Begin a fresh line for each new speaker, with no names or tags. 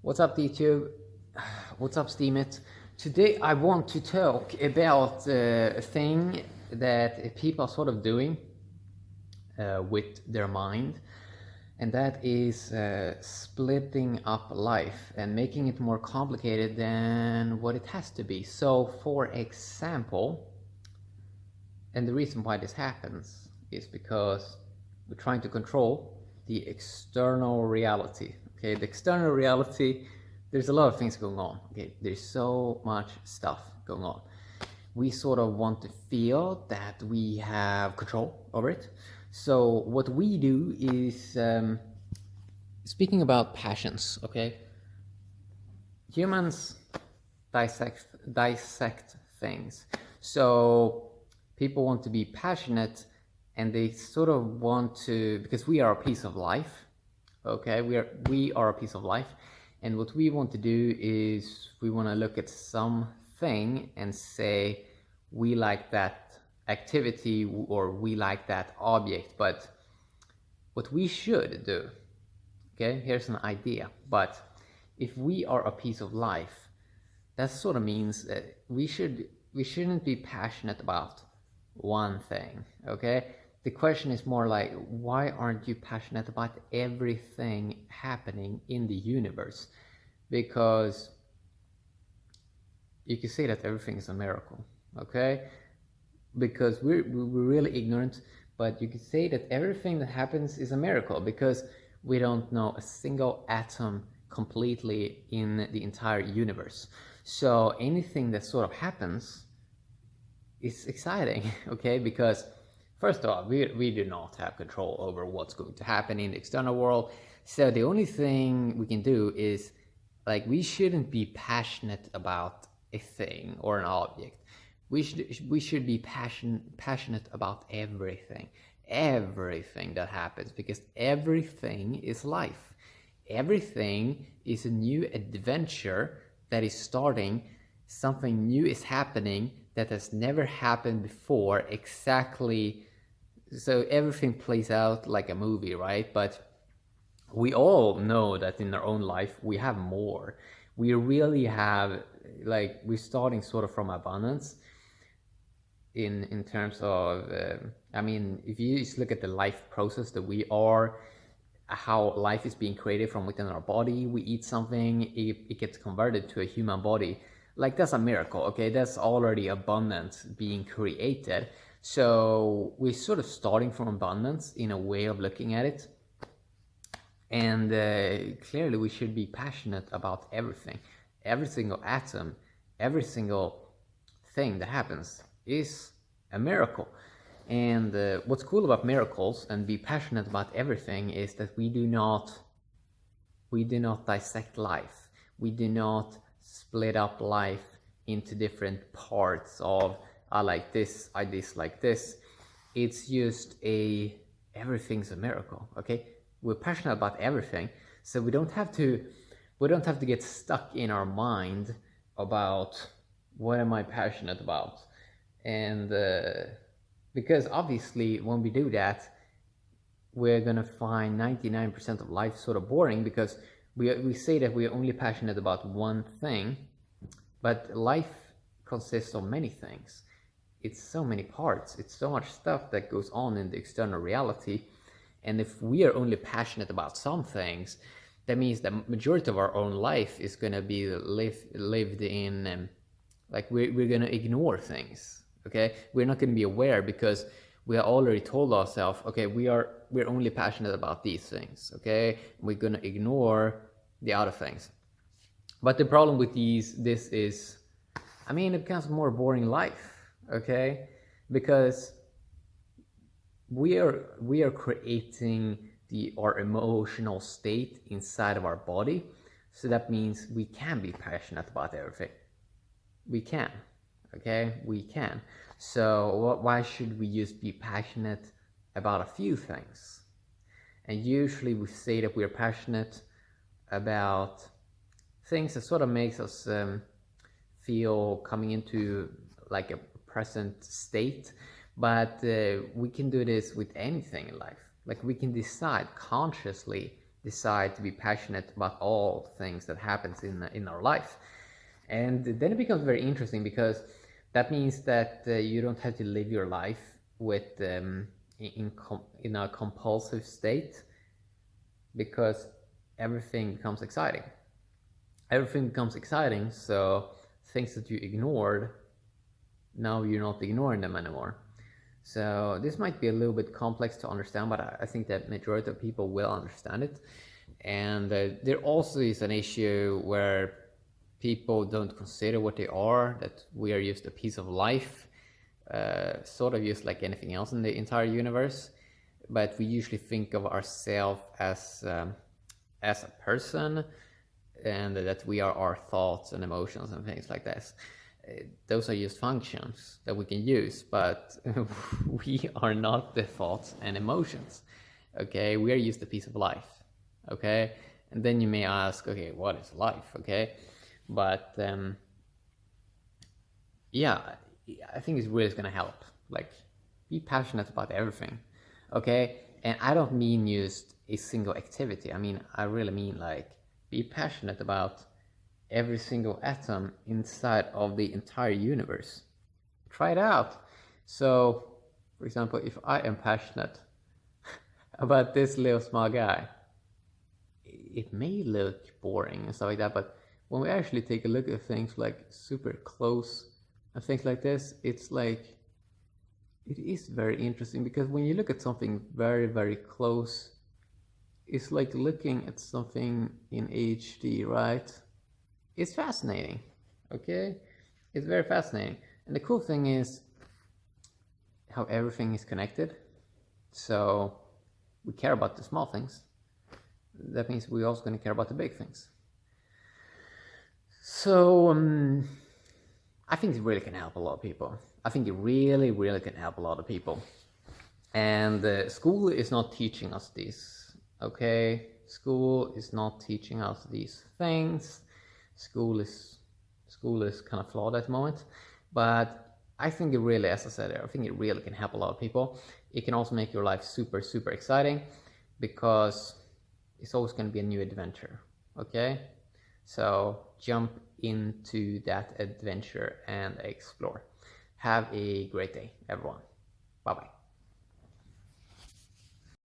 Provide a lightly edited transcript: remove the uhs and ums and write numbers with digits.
What's up, YouTube? What's up, Steemit? Today I want to talk about a thing that people are sort of doing with their mind, and that is splitting up life and making it more complicated than what it has to be. So, for example, and the reason why this happens is because we're trying to control the external reality. Okay, the external reality, there's a lot of things going on. Okay, there's so much stuff going on. We sort of want to feel that we have control over it. So what we do is, speaking about passions, okay, humans dissect things. So people want to be passionate, and they sort of want to, because we are a piece of life. Okay, we are a piece of life, and what we want to do is we want to look at something and say we like that activity or we like that object. But what we should do, okay, here's an idea, but if we are a piece of life, that sort of means that we shouldn't be passionate about one thing. Okay, the question is more like, why aren't you passionate about everything happening in the universe? Because you can say that everything is a miracle. Okay, because we're really ignorant, but you could say that everything that happens is a miracle because we don't know a single atom completely in the entire universe. So anything that sort of happens is exciting, okay? Because first of all, we do not have control over what's going to happen in the external world. So the only thing we can do is, like, we shouldn't be passionate about a thing or an object. We should be passionate about everything that happens, because everything is life. Everything is a new adventure that is starting. Something new is happening that has never happened before. Exactly. So everything plays out like a movie, right? But we all know that in our own life we have more. We really have, like, we're starting sort of from abundance in terms of I mean, if you just look at the life process that we are, how life is being created from within our body. We eat something, it gets converted to a human body. Like, that's a miracle. Okay, that's already abundance being created. So we're sort of starting from abundance in a way of looking at it. And clearly we should be passionate about everything. Every single atom, every single thing that happens is a miracle. And what's cool about miracles and be passionate about everything is that we do not dissect life. We do not split up life into different parts of, I like this, I dislike this. It's just everything's a miracle. Okay, we're passionate about everything, so we don't have to get stuck in our mind about what am I passionate about. And because obviously when we do that, we're gonna find 99% of life sort of boring, because we say that we're only passionate about one thing, but life consists of many things. It's so many parts, it's so much stuff that goes on in the external reality. And if we are only passionate about some things, that means the majority of our own life is going to be lived in, like, we're going to ignore things. Okay, we're not going to be aware because we are already told ourselves, okay, we're only passionate about these things. Okay, we're going to ignore the other things. But the problem with this is, I mean, it becomes more boring life. Okay, because we are creating our emotional state inside of our body. So that means we can be passionate about everything. We can. Okay, we can. So why should we just be passionate about a few things? And usually we say that we're passionate about things that sort of makes us feel coming into like a present state. But we can do this with anything in life. Like, we can decide consciously decide to be passionate about all things that happens in our life. And then it becomes very interesting, because that means that you don't have to live your life with in a compulsive state, because everything becomes exciting. Everything becomes exciting, so things that you ignored, now you're not ignoring them anymore. So this might be a little bit complex to understand, but I think that majority of people will understand it. And there also is an issue where people don't consider what they are, that we are just a piece of life, sort of just like anything else in the entire universe. But we usually think of ourselves as a person, and that we are our thoughts and emotions and things like this. Those are just functions that we can use, but we are not the thoughts and emotions. Okay, we are just a piece of life. Okay, and then you may ask, okay, what is life? Okay, but yeah, I think it's really going to help. Like, be passionate about everything. Okay, and I don't mean just a single activity. I mean, I really mean like, be passionate about every single atom inside of the entire universe. Try it out. So, for example, if I am passionate about this little small guy, it may look boring and stuff like that, but when we actually take a look at things like super close and things like this, it's like, it is very interesting, because when you look at something very, very close, it's like looking at something in HD, right? It's fascinating, okay? It's very fascinating. And the cool thing is how everything is connected. So we care about the small things. That means we're also going to care about the big things. So I think it really can help a lot of people. I think it really, really can help a lot of people. And school is not teaching us this, okay? School is not teaching us these things. School is kind of flawed at the moment, but I think it really, as I said, I think it really can help a lot of people. It can also make your life super, super exciting, because it's always going to be a new adventure. Okay, so jump into that adventure and explore. Have a great day, everyone. Bye bye.